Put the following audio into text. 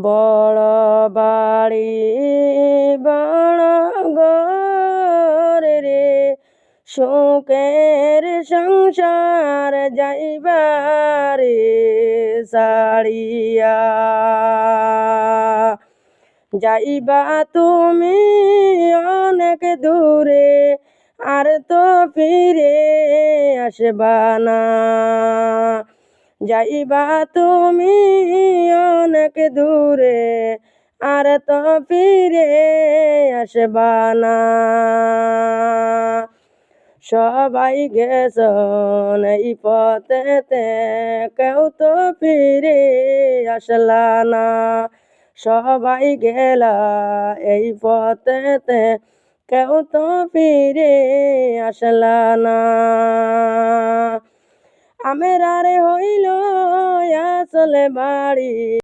বড় বাড়ি বড় ঘর রে, সুখের সংসার যাইবারে সারিয়া। যাইবা তুমি অনেক দূরে, আর তো ফিরে আসবা না। যাইবা তুমি অনেক দূরে, আর তো ফিরে আসবা না। সবাই গেছন এই পথেতে, কেউ তো ফিরে আসলা না। সবাই গেলা এই পথেতে, কেউ তো ফিরে আসলা না। আমের আর হইল আসলে বাড়ি।